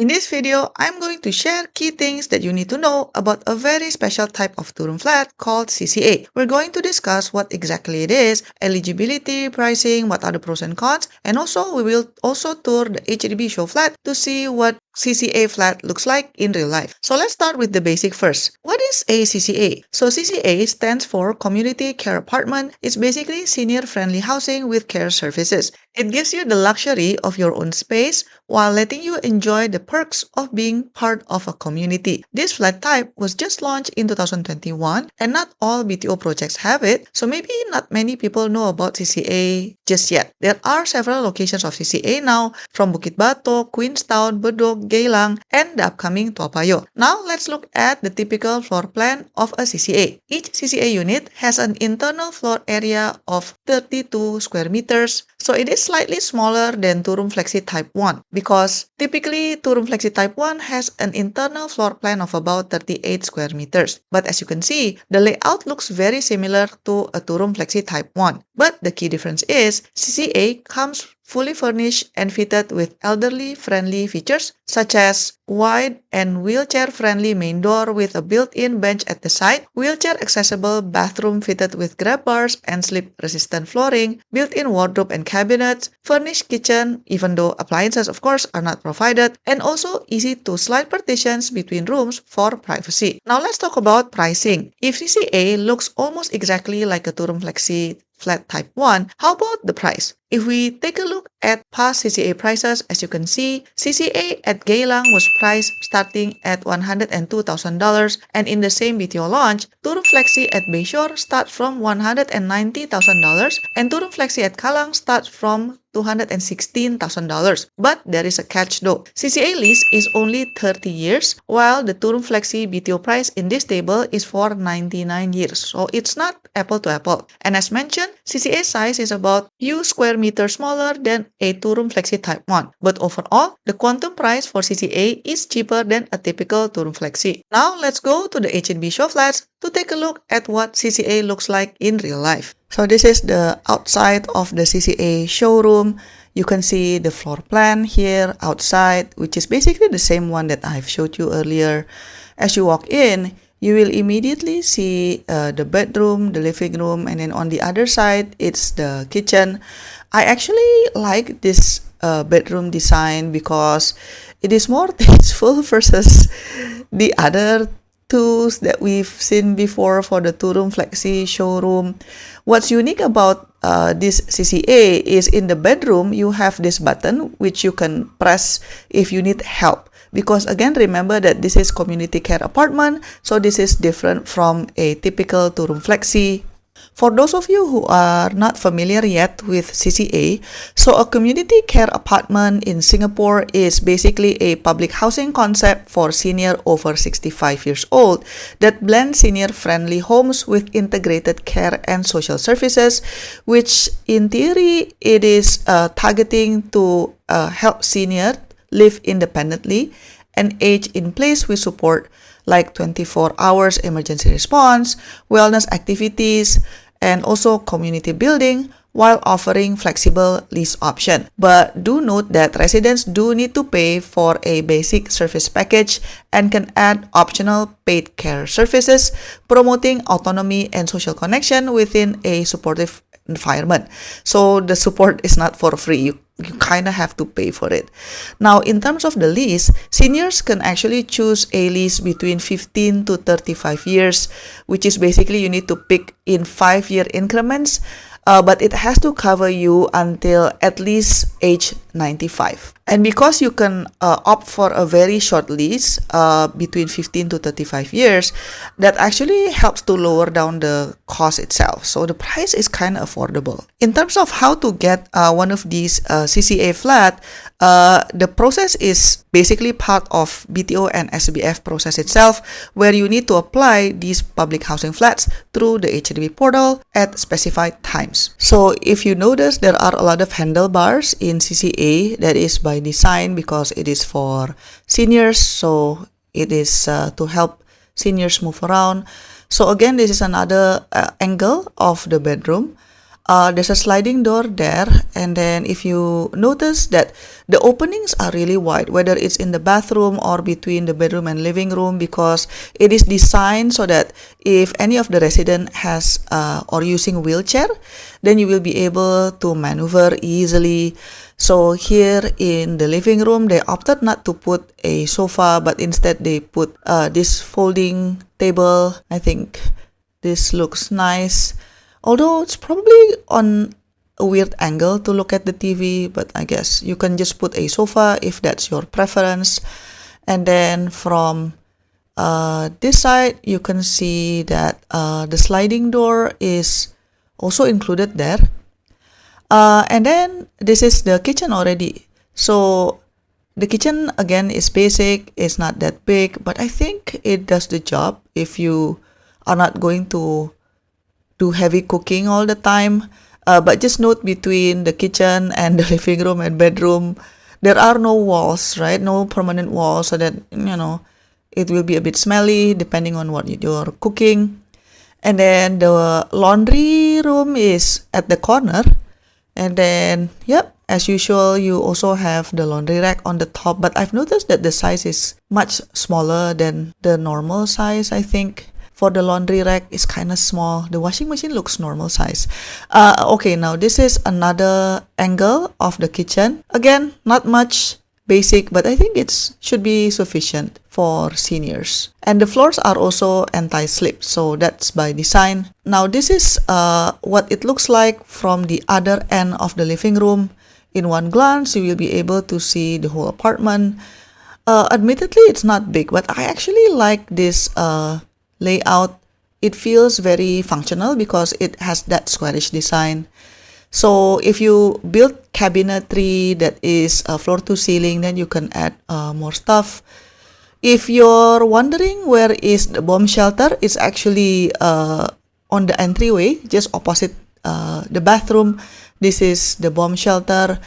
In this video, I'm going to share key things that you need to know about a very special type of two-room flat called CCA. We're going to discuss what exactly it is, eligibility, pricing, what are the pros and cons, and also we will also tour the HDB show flat to see what CCA flat looks like in real life. So let's start with the basic first. What is a CCA? So CCA stands for Community Care Apartment. It's basically senior-friendly housing with care services. It gives you the luxury of your own space while letting you enjoy the perks of being part of a community. This flat type was just launched in 2021 and not all BTO projects have it, so maybe not many people know about CCA just yet. There are several locations of CCA now from Bukit Batok, Queenstown, Bedok, Geylang, and the upcoming Toa Payoh. Now let's look at the typical floor plan of a CCA. Each CCA unit has an internal floor area of 32 square meters, so it is slightly smaller than two-room flexi type 1 because typically two-room flexi type 1 has an internal floor plan of about 38 square meters. But as you can see, the layout looks very similar to a two-room flexi type 1. But the key difference is CCA comes fully furnished and fitted with elderly-friendly features such as wide and wheelchair-friendly main door with a built-in bench at the side, wheelchair-accessible bathroom fitted with grab bars and slip-resistant flooring, built-in wardrobe and cabinets, furnished kitchen, even though appliances of course are not provided, and also easy-to-slide partitions between rooms for privacy. Now let's talk about pricing. If CCA looks almost exactly like a two-room flexi flat type 1, how about the price? If we take a look at past CCA prices, as you can see, CCA at Geylang was priced starting at $102,000, and in the same BTO launch, two-room flexi at Bayshore starts from $190,000 and two-room flexi at Kallang starts from $216,000. But there is a catch though. CCA lease is only 30 years, while the two-room flexi BTO price in this table is for 99 years. So it's not apple to apple. And as mentioned, CCA size is about few square meters smaller than a two-room flexi type 1. But overall, the quantum price for CCA is cheaper than a typical two-room flexi. Now let's go to the H&B show flats to take a look at what CCA looks like in real life. So this is the outside of the CCA showroom. You can see the floor plan here outside, which is basically the same one that I've showed you earlier. As you walk in, you will immediately see the bedroom, the living room, and then on the other side, it's the kitchen. I actually like this bedroom design because it is more tasteful versus the other tools that we've seen before for the two-room flexi showroom. What's unique about this CCA is in the bedroom, you have this button which you can press if you need help. Because again, remember that this is community care apartment, so this is different from a typical two-room flexi. For those of you who are not familiar yet with CCA, so a community care apartment in Singapore is basically a public housing concept for senior over 65 years old that blends senior-friendly homes with integrated care and social services, which in theory it is targeting to help seniors live independently and age in place with support like 24 hours emergency response, wellness activities, and also community building while offering flexible lease option. But do note that residents do need to pay for a basic service package and can add optional paid care services, promoting autonomy and social connection within a supportive environment. So the support is not for free. You kind of have to pay for it. Now, in terms of the lease, seniors can actually choose a lease between 15 to 35 years, which is basically you need to pick in 5-year increments, but it has to cover you until at least age 95. And because you can opt for a very short lease between 15 to 35 years, that actually helps to lower down the cost itself. So the price is kind of affordable. In terms of how to get one of these CCA flat, the process is basically part of BTO and SBF process itself, where you need to apply these public housing flats through the HDB portal at specified times. So if you notice, there are a lot of handlebars in CCA. That is by design because it is for seniors, so it is to help seniors move around. So again, this is another angle of the bedroom. There's a sliding door there, and then if you notice that the openings are really wide, whether it's in the bathroom or between the bedroom and living room, because it is designed so that if any of the resident has or using wheelchair, then you will be able to maneuver easily. So here in the living room, they opted not to put a sofa, but instead they put this folding table. I think this looks nice. Although it's probably on a weird angle to look at the TV, but I guess you can just put a sofa if that's your preference. And then from this side, you can see that the sliding door is also included there. And then this is the kitchen already. So the kitchen again is basic, it's not that big, but I think it does the job if you are not going to do heavy cooking all the time. But just note between the kitchen and the living room and bedroom, there are no walls, right? No permanent walls, so that, it will be a bit smelly depending on what you're cooking. And then the laundry room is at the corner. And then, yep, as usual, you also have the laundry rack on the top. But I've noticed that the size is much smaller than the normal size, I think. For the laundry rack, it's kind of small. The washing machine looks normal size. Okay, now this is another angle of the kitchen. Again, not much, basic, but I think it should be sufficient for seniors. And the floors are also anti-slip, so that's by design. Now this is what it looks like from the other end of the living room. In one glance, you will be able to see the whole apartment. Admittedly, it's not big, but I actually like this layout. It feels very functional because it has that squarish design. So if you build cabinetry that is floor to ceiling, then you can add more stuff. If you're wondering where is the bomb shelter, it's actually on the entryway, just opposite the bathroom. This is the bomb shelter.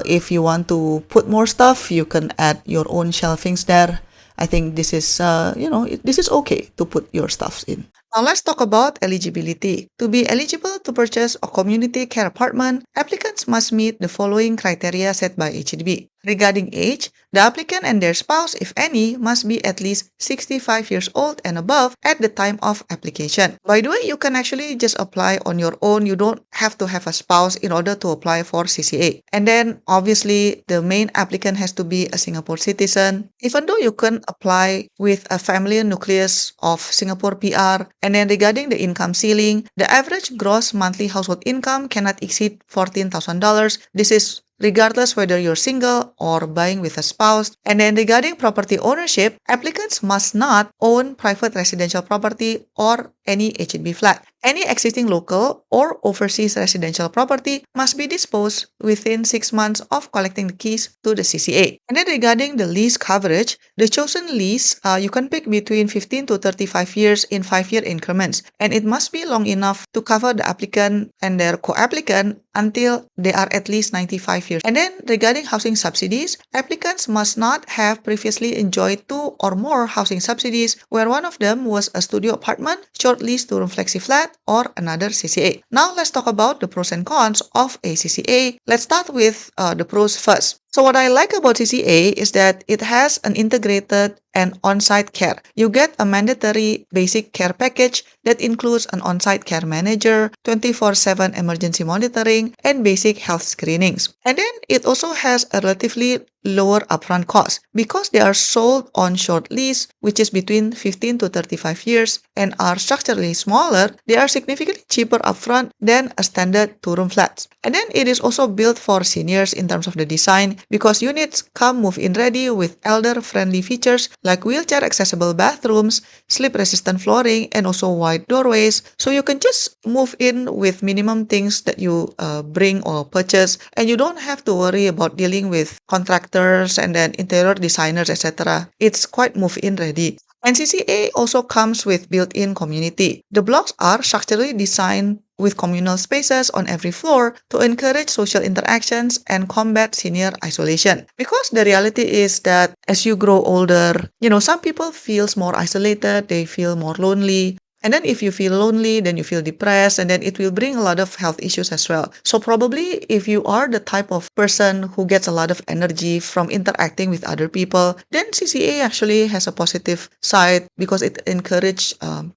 If you want to put more stuff, you can add your own shelvings there. I think this is, this is okay to put your stuffs in. Now let's talk about eligibility. To be eligible to purchase a community care apartment, applicants must meet the following criteria set by HDB. Regarding age, the applicant and their spouse, if any, must be at least 65 years old and above at the time of application. By the way, you can actually just apply on your own. You don't have to have a spouse in order to apply for CCA. And then obviously the main applicant has to be a Singapore citizen. Even though you can apply with a family nucleus of Singapore PR. And then regarding the income ceiling, the average gross monthly household income cannot exceed $14,000. This is regardless whether you're single or buying with a spouse. And then regarding property ownership, applicants must not own private residential property or any HDB flat. Any existing local or overseas residential property must be disposed within 6 months of collecting the keys to the CCA. And then regarding the lease coverage, the chosen lease, you can pick between 15 to 35 years in 5-year increments. And it must be long enough to cover the applicant and their co-applicant until they are at least 95 years. And then regarding housing subsidies, applicants must not have previously enjoyed 2 or more housing subsidies where one of them was a studio apartment, short lease to room flexi flat, or another CCA. Now let's talk about the pros and cons of a CCA. Let's start with the pros first. So what I like about CCA is that it has an integrated and on-site care. You get a mandatory basic care package that includes an on-site care manager, 24/7 emergency monitoring, and basic health screenings. And then it also has a relatively lower upfront cost because they are sold on short lease, which is between 15 to 35 years, and are structurally smaller. They are significantly cheaper upfront than a standard 2-room flat. And then it is also built for seniors in terms of the design because units come move-in ready with elder-friendly features like wheelchair-accessible bathrooms, slip-resistant flooring, and also wide doorways. So you can just move in with minimum things that you bring or purchase, and you don't have to worry about dealing with contractors and then interior designers, etc. It's quite move-in ready. And CCA also comes with built-in community. The blocks are structurally designed with communal spaces on every floor to encourage social interactions and combat senior isolation. Because the reality is that as you grow older, some people feel more isolated, they feel more lonely. And then if you feel lonely, then you feel depressed, and then it will bring a lot of health issues as well. So probably if you are the type of person who gets a lot of energy from interacting with other people, then CCA actually has a positive side because it encourages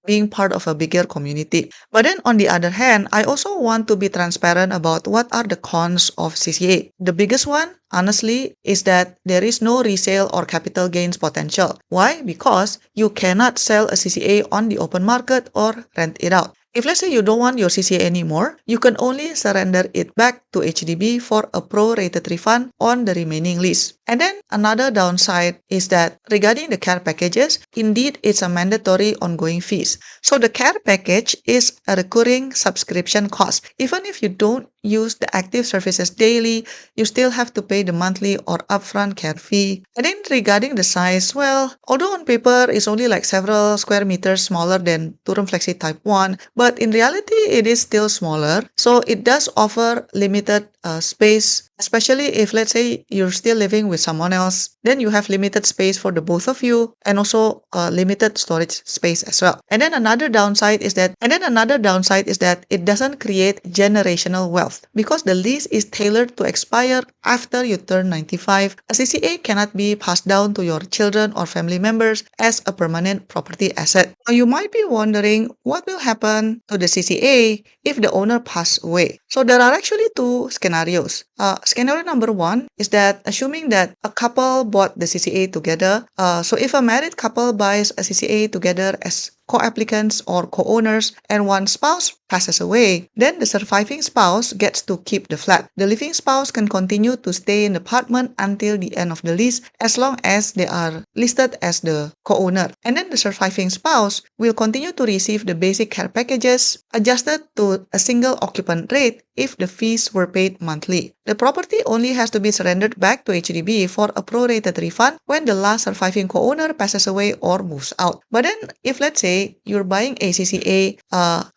being part of a bigger community. But then on the other hand, I also want to be transparent about what are the cons of CCA. The biggest one, honestly, is that there is no resale or capital gains potential. Why? Because you cannot sell a CCA on the open market or rent it out. If let's say you don't want your CCA anymore, you can only surrender it back to HDB for a prorated refund on the remaining lease. And then another downside is that regarding the care packages, indeed it's a mandatory ongoing fees. So the care package is a recurring subscription cost. Even if you don't use the active services daily, you still have to pay the monthly or upfront care fee. And then regarding the size, well, although on paper it's only like several square meters smaller than Turun Flexi Type 1, but in reality it is still smaller. So it does offer limited space, especially if let's say you're still living with someone else, then you have limited space for the both of you and also limited storage space as well. And then another downside is that it doesn't create generational wealth because the lease is tailored to expire after you turn 95. A CCA cannot be passed down to your children or family members as a permanent property asset. Now you might be wondering what will happen to the CCA if the owner passes away. So there are actually two scenarios. Scenario number one is that assuming that a couple bought the CCA together, so if a married couple buys a CCA together as co-applicants or co-owners and one spouse passes away, then the surviving spouse gets to keep the flat. The living spouse can continue to stay in the apartment until the end of the lease as long as they are listed as the co-owner. And then the surviving spouse will continue to receive the basic care packages adjusted to a single occupant rate if the fees were paid monthly. The property only has to be surrendered back to HDB for a prorated refund when the last surviving co-owner passes away or moves out. But then if let's say you're buying a CCA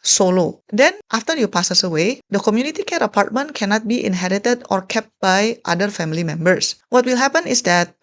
solo, then after you passes away, the community care apartment cannot be inherited or kept by other family members. What will happen is that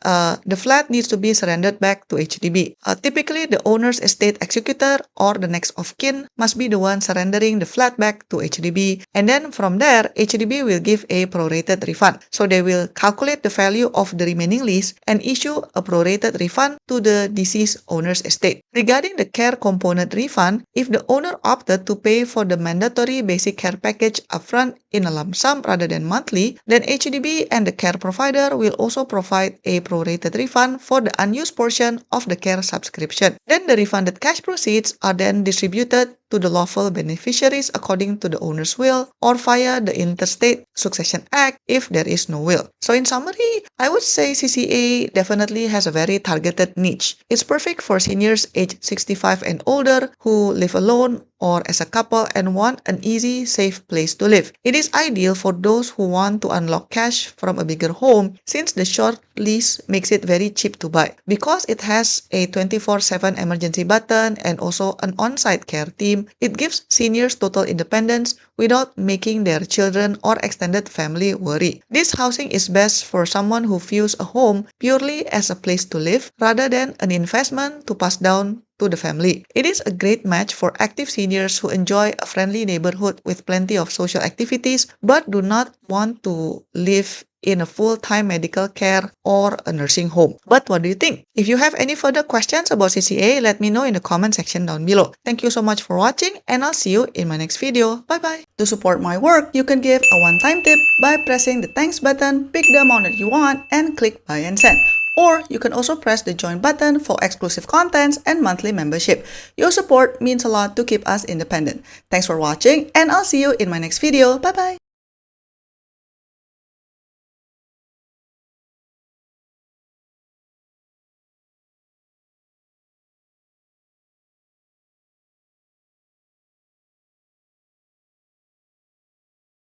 the flat needs to be surrendered back to HDB. Typically, the owner's estate executor or the next of kin must be the one surrendering the flat back to HDB, and then from there, HDB will give a prorated refund. So they will calculate the value of the remaining lease and issue a prorated refund to the deceased owner's estate. Regarding the care component refund, if the owner opted to pay for the mandatory basic care package upfront in a lump sum rather than monthly, then HDB and the care provider will also provide a prorated refund for the unused portion of the care subscription. Then the refunded cash proceeds are then distributed to the lawful beneficiaries according to the owner's will or via the Interstate Succession Act if there is no will. So in summary, I would say CCA definitely has a very targeted niche. It's perfect for seniors aged 65 and older who live alone or as a couple and want an easy, safe place to live. It is ideal for those who want to unlock cash from a bigger home since the short lease makes it very cheap to buy. Because it has a 24/7 emergency button and also an on-site care team, it gives seniors total independence without making their children or extended family worry. This housing is best for someone who views a home purely as a place to live rather than an investment to pass down to the family. It is a great match for active seniors who enjoy a friendly neighborhood with plenty of social activities but do not want to live in a full-time medical care or a nursing home. But what do you think? If you have any further questions about CCA, let me know in the comment section down below. Thank you so much for watching and I'll see you in my next video. Bye-bye. To support my work, you can give a one-time tip by pressing the thanks button, pick the amount that you want, and click buy and send. Or you can also press the join button for exclusive contents and monthly membership. Your support means a lot to keep us independent. Thanks for watching and I'll see you in my next video. Bye bye!